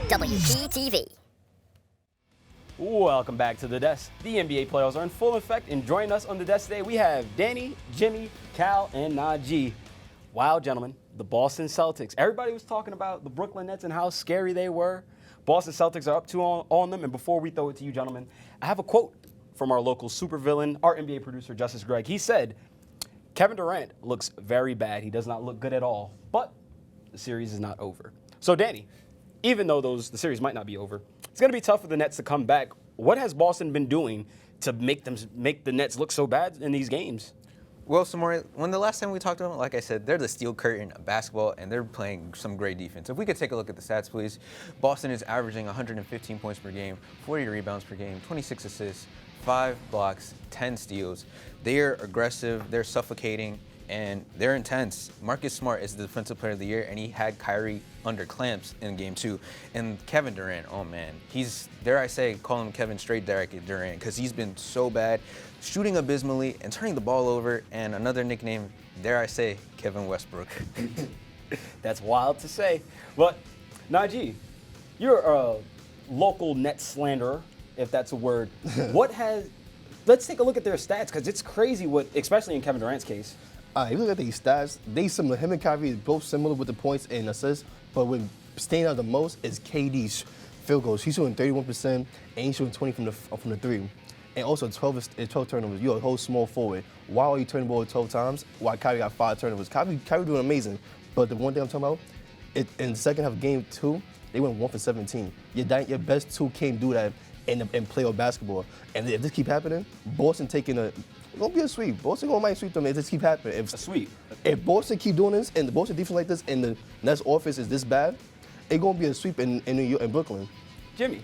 WPTV. Welcome back to The Desk. The NBA playoffs are in full effect, and joining us on The Desk today, we have Danny, Jimmy, Cal, and Najee. Wow, gentlemen, the Boston Celtics. Everybody was talking about the Brooklyn Nets and how scary they were. Boston Celtics are up 2 on them, and before we throw it to you, gentlemen, I have a quote from our local supervillain, our NBA producer, Justis Gregg. He said, Kevin Durant looks very bad. He does not look good at all, but the series is not over. So, Danny, even though the series might not be over, it's going to be tough for the Nets to come back. What has Boston been doing to make the Nets look so bad in these games? Well, Samory, when the last time we talked to them, like I said, they're the steel curtain of basketball, and they're playing some great defense. If we could take a look at the stats, please. Boston is averaging 115 points per game, 40 rebounds per game, 26 assists, 5 blocks, 10 steals. They are aggressive, they're suffocating, and they're intense. Marcus Smart is the defensive player of the year, and he had Kyrie under clamps in game 2. And Kevin Durant, oh man, he's, dare I say, call him Kevin Straight Durant, because he's been so bad, shooting abysmally and turning the ball over, and another nickname, dare I say, Kevin Westbrook. That's wild to say. But, Najee, you're a local Nets slanderer, if that's a word. Let's take a look at their stats, because it's crazy especially in Kevin Durant's case. If you look at these stats, they similar. Him and Kyrie is both similar with the points and assists, but what standing out the most is KD's field goals. He's shooting 31%, and he's shooting 20 from the 3. And also 12 turnovers. You're a whole small forward. Why are you turning the ball 12 times? Why Kyrie got 5 turnovers? Kyrie doing amazing. But the one thing I'm talking about, in the second half of game 2, they went 1 for 17. Your best 2 can't do that in playoff basketball. And if this keep happening, Boston it's gonna be a sweep. Boston might sweep them if this keep happening. A sweep. If Boston keep doing this and the Boston defense like this and the Nets offense is this bad, it's gonna be a sweep in New York and Brooklyn. Jimmy,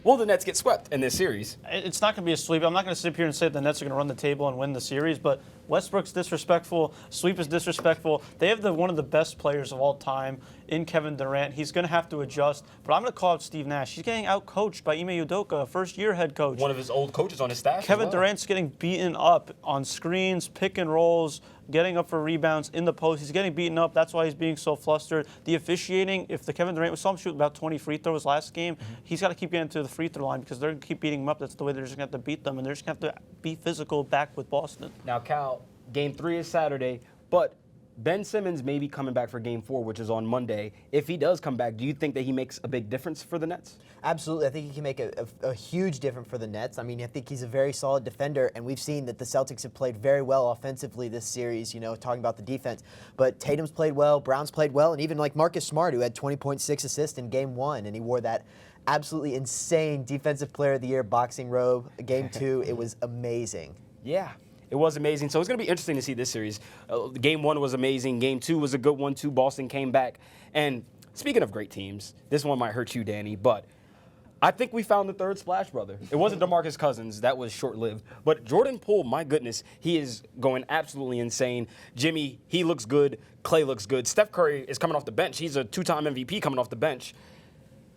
will the Nets get swept in this series? It's not going to be a sweep. I'm not going to sit here and say the Nets are going to run the table and win the series, but Westbrook's disrespectful. Sweep is disrespectful. They have one of the best players of all time in Kevin Durant. He's going to have to adjust, but I'm going to call out Steve Nash. He's getting out-coached by Ime Udoka, a first-year head coach. One of his old coaches on his staff. Kevin Durant's getting beaten up on screens, pick and rolls, getting up for rebounds in the post. He's getting beaten up. That's why he's being so flustered. The officiating, if the Kevin Durant, we saw him shoot about 20 free throws last game, he's got to keep getting to the free throw line because they're going to keep beating him up. That's the way they're just going to have to beat them, and they're just going to have to be physical back with Boston. Now, Cal, Game 3 is Saturday, but Ben Simmons may be coming back for Game 4, which is on Monday. If he does come back, do you think that he makes a big difference for the Nets? Absolutely. I think he can make a huge difference for the Nets. I mean, I think he's a very solid defender, and we've seen that the Celtics have played very well offensively this series, talking about the defense. But Tatum's played well, Brown's played well, and even like Marcus Smart, who had 20.6 assists in Game 1, and he wore that absolutely insane Defensive Player of the Year boxing robe. Game 2, it was amazing. Yeah. It was amazing. So it's going to be interesting to see this series. Game 1 was amazing. Game 2 was a good one, too. Boston came back. And speaking of great teams, this one might hurt you, Danny, but I think we found the third Splash Brother. It wasn't DeMarcus Cousins. That was short-lived. But Jordan Poole, my goodness, he is going absolutely insane. Jimmy, he looks good. Clay looks good. Steph Curry is coming off the bench. He's a 2-time MVP coming off the bench.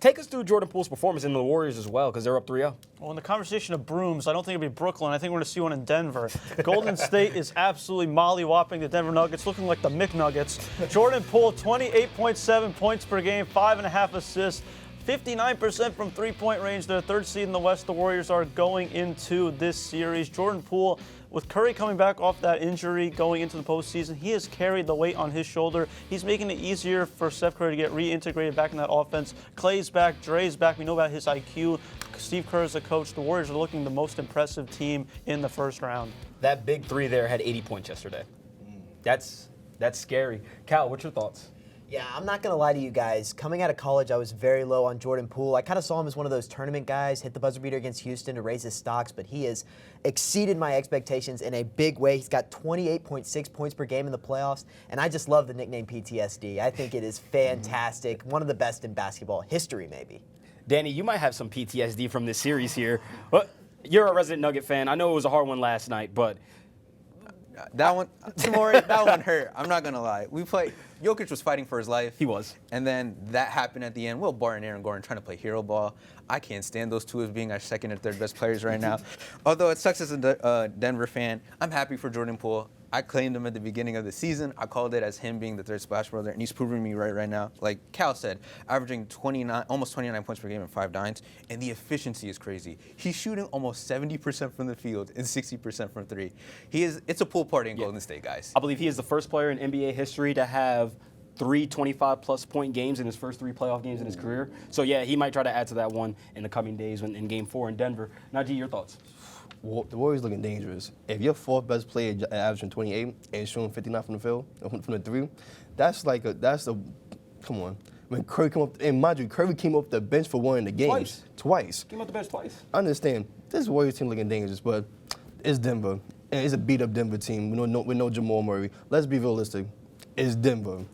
Take us through Jordan Poole's performance in the Warriors as well, because they're up 3-0. Well, in the conversation of brooms, I don't think it'll be Brooklyn. I think we're going to see one in Denver. Golden State is absolutely molly-whopping the Denver Nuggets, looking like the McNuggets. Jordan Poole, 28.7 points per game, 5.5 assists, 59% from three-point range. They're third seed in the West. The Warriors are going into this series. Jordan Poole, with Curry coming back off that injury going into the postseason, he has carried the weight on his shoulder. He's making it easier for Steph Curry to get reintegrated back in that offense. Clay's back, Dre's back. We know about his IQ. Steve Kerr is the coach. The Warriors are looking the most impressive team in the first round. That big 3 there had 80 points yesterday. That's scary. Cal, what's your thoughts? Yeah, I'm not going to lie to you guys. Coming out of college, I was very low on Jordan Poole. I kind of saw him as one of those tournament guys, hit the buzzer beater against Houston to raise his stocks, but he has exceeded my expectations in a big way. He's got 28.6 points per game in the playoffs, and I just love the nickname PTSD. I think it is fantastic. One of the best in basketball history, maybe. Danny, you might have some PTSD from this series here. But you're a resident Nugget fan. I know it was a hard one last night, but that one hurt. I'm not going to lie. Jokic was fighting for his life. He was. And then that happened at the end. Will Barton and Aaron Gordon trying to play hero ball. I can't stand those two as being our second and third best players right now. Although it sucks as a Denver fan, I'm happy for Jordan Poole. I claimed him at the beginning of the season. I called it as him being the third Splash Brother, and he's proving me right now. Like Cal said, averaging almost 29 points per game and 5 dimes, and the efficiency is crazy. He's shooting almost 70% from the field and 60% from three. It's a pool party in Golden State, guys. I believe he is the first player in NBA history to have 3 25-plus point games in his first 3 playoff games in his career. So, yeah, he might try to add to that one in the coming days in Game 4 in Denver. Najee, your thoughts? Well, the Warriors looking dangerous. If your fourth best player averaging 28 and shooting 59 from the field, from the three, come on. When Curry came up, and mind you, Curry came up the bench for one in the games. Twice. Came out the bench twice. I understand. This Warriors team looking dangerous, but it's Denver. And it's a beat-up Denver team with no Jamal Murray. Let's be realistic. It's Denver.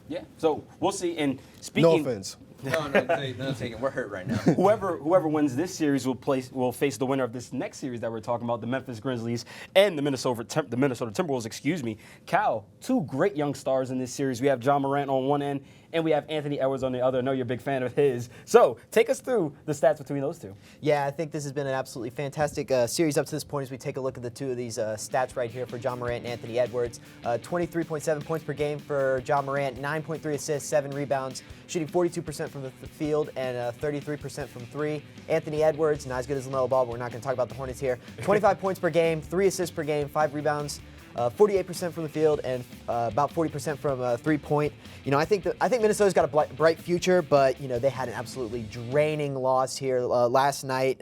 Yeah, so we'll see. And speaking, No offense. No, take it. We're hurt right now. Whoever wins this series will face the winner of this next series that we're talking about, the Memphis Grizzlies and the Minnesota Timberwolves. Excuse me. Cal, 2 great young stars in this series. We have John Morant on one end, and we have Anthony Edwards on the other. I know you're a big fan of his. So take us through the stats between those two. Yeah, I think this has been an absolutely fantastic series up to this point as we take a look at the two of these stats right here for John Morant and Anthony Edwards. 23.7 points per game for John Morant, 9.3 assists, 7 rebounds, shooting 42% from the field and 33% from three. Anthony Edwards, not as good as LaMelo Ball, but we're not going to talk about the Hornets here. 25 points per game, 3 assists per game, 5 rebounds. 48% from the field and about 40% from three-point. You know, I think Minnesota's got a bright future, but you know they had an absolutely draining loss here last night.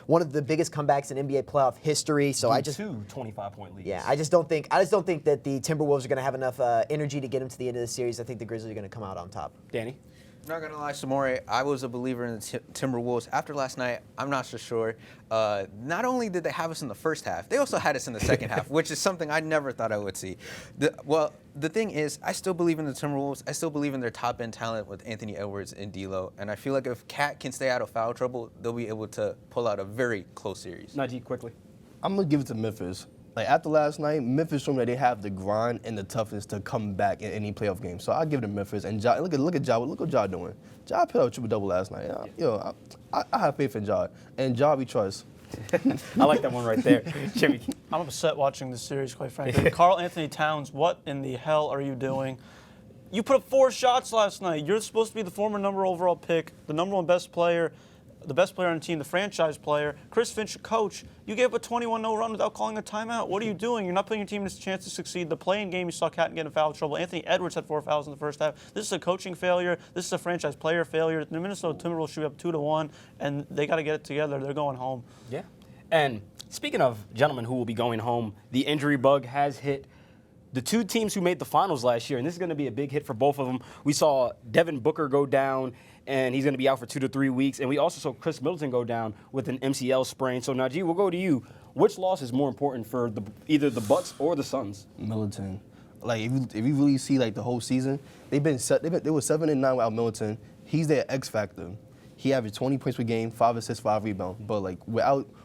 One of the biggest comebacks in NBA playoff history. So two 25-point leads. Yeah, I just don't think that the Timberwolves are going to have enough energy to get them to the end of the series. I think the Grizzlies are going to come out on top. Danny? Not gonna lie, Samory, I was a believer in the Timberwolves. After last night, I'm not so sure. Not only did they have us in the first half, they also had us in the second half, which is something I never thought I would see. The thing is, I still believe in the Timberwolves. I still believe in their top-end talent with Anthony Edwards and D'Lo, and I feel like if Cat can stay out of foul trouble, they'll be able to pull out a very close series. Najee, quickly. I'm going to give it to Memphis. Like, after last night, Memphis showed me that they have the grind and the toughness to come back in any playoff game. So I'll give it to Memphis. And Ja, look at Ja. Look what Ja doing. Ja put out a triple-double last night. I have faith in Ja. And Ja we trust. I like that one right there. Jimmy. I'm upset watching this series, quite frankly. Karl Anthony Towns, what in the hell are you doing? You put up 4 shots last night. You're supposed to be the former number overall pick, the number 1 best player, the best player on the team, the franchise player. Chris Finch, coach, you gave up a 21-0 run without calling a timeout. What are you doing? You're not putting your team in a chance to succeed. The play-in game, you saw Catton get in foul trouble. Anthony Edwards had 4 fouls in the first half. This is a coaching failure. This is a franchise player failure. The Minnesota Timberwolves should be up 2-1, and they got to get it together. They're going home. Yeah. And speaking of gentlemen who will be going home, the injury bug has hit the 2 teams who made the finals last year, and this is going to be a big hit for both of them. We saw Devin Booker go down, and he's going to be out for 2 to 3 weeks. And we also saw Khris Middleton go down with an MCL sprain. So, Najee, we'll go to you. Which loss is more important for either the Bucks or the Suns? Middleton. Like, if you really see, like, the whole season, they were 7-9 without Middleton. He's their X factor. He averaged 20 points per game, 5 assists, 5 rebounds. But, like,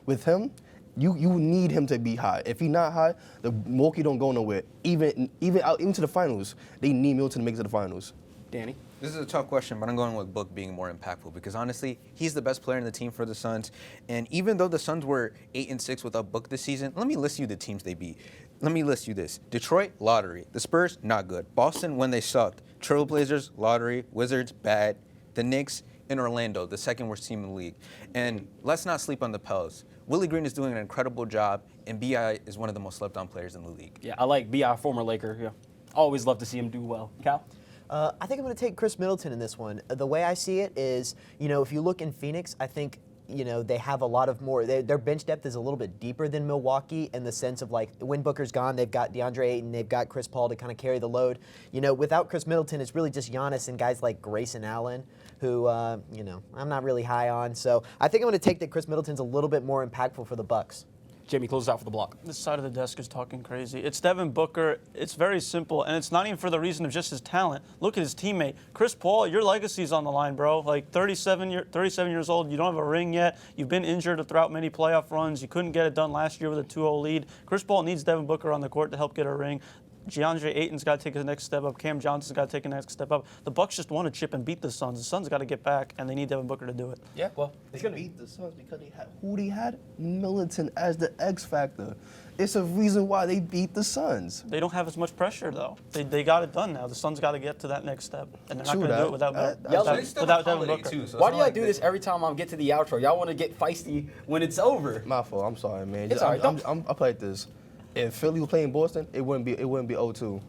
with him, you need him to be high. If he's not high, the Milwaukee don't go nowhere. Even to the finals, they need Middleton to make it to the finals. Danny? This is a tough question, but I'm going with Book being more impactful because honestly, he's the best player in the team for the Suns. And even though the Suns were 8-6 without Book this season, let me list you the teams they beat. Let me list you this. Detroit, lottery. The Spurs, not good. Boston, when they sucked. Trailblazers, lottery. Wizards, bad. The Knicks, in Orlando, the second worst team in the league. And let's not sleep on the Pels. Willie Green is doing an incredible job, and B.I. is one of the most slept-on players in the league. Yeah, I like B.I., former Laker. Yeah, always love to see him do well. Cal? I think I'm going to take Khris Middleton in this one. The way I see it is, you know, if you look in Phoenix, I think, you know, they have a lot of more. Their bench depth is a little bit deeper than Milwaukee in the sense of, like, when Booker's gone, they've got DeAndre Ayton, they've got Chris Paul to kind of carry the load. You know, without Khris Middleton, it's really just Giannis and guys like Grayson Allen, who, you know, I'm not really high on. So I think I'm going to take that Khris Middleton's a little bit more impactful for the Bucks. Jamie, close out for the block. This side of the desk is talking crazy. It's Devin Booker. It's very simple, and it's not even for the reason of just his talent. Look at his teammate. Chris Paul, your legacy's on the line, bro. Like 37 years old. You don't have a ring yet. You've been injured throughout many playoff runs. You couldn't get it done last year with a 2-0 lead. Chris Paul needs Devin Booker on the court to help get a ring. DeAndre Ayton's got to take his next step up. Cam Johnson's got to take a next step up. The Bucks just want to chip and beat the Suns. The Suns got to get back, and they need Devin Booker to do it. Yeah, well, They beat the Suns because they had who they had? Middleton as the X factor. It's a reason why they beat the Suns. They don't have as much pressure, though. They got it done now. The Suns got to get to that next step, and they're not True going to that. do it without, Y'all They still without have Devin Holiday, Booker. too, so why it's do not y'all like do this every time I get to the outro? Y'all want to get feisty when it's over. My fault. I'm sorry, man. It's all right. I play like this. If Philly was playing Boston, it wouldn't be 0-2.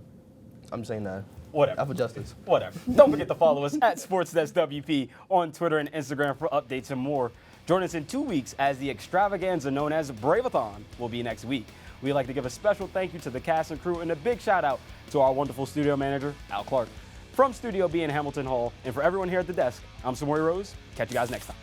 I'm saying that. Whatever. I'm for Justis. Whatever. Don't forget to follow us at SportsDeskWP on Twitter and Instagram for updates and more. Join us in 2 weeks as the extravaganza known as Brave-a-thon will be next week. We'd like to give a special thank you to the cast and crew and a big shout out to our wonderful studio manager, Al Clark. From Studio B in Hamilton Hall, and for everyone here at the desk, I'm Samory Rose. Catch you guys next time.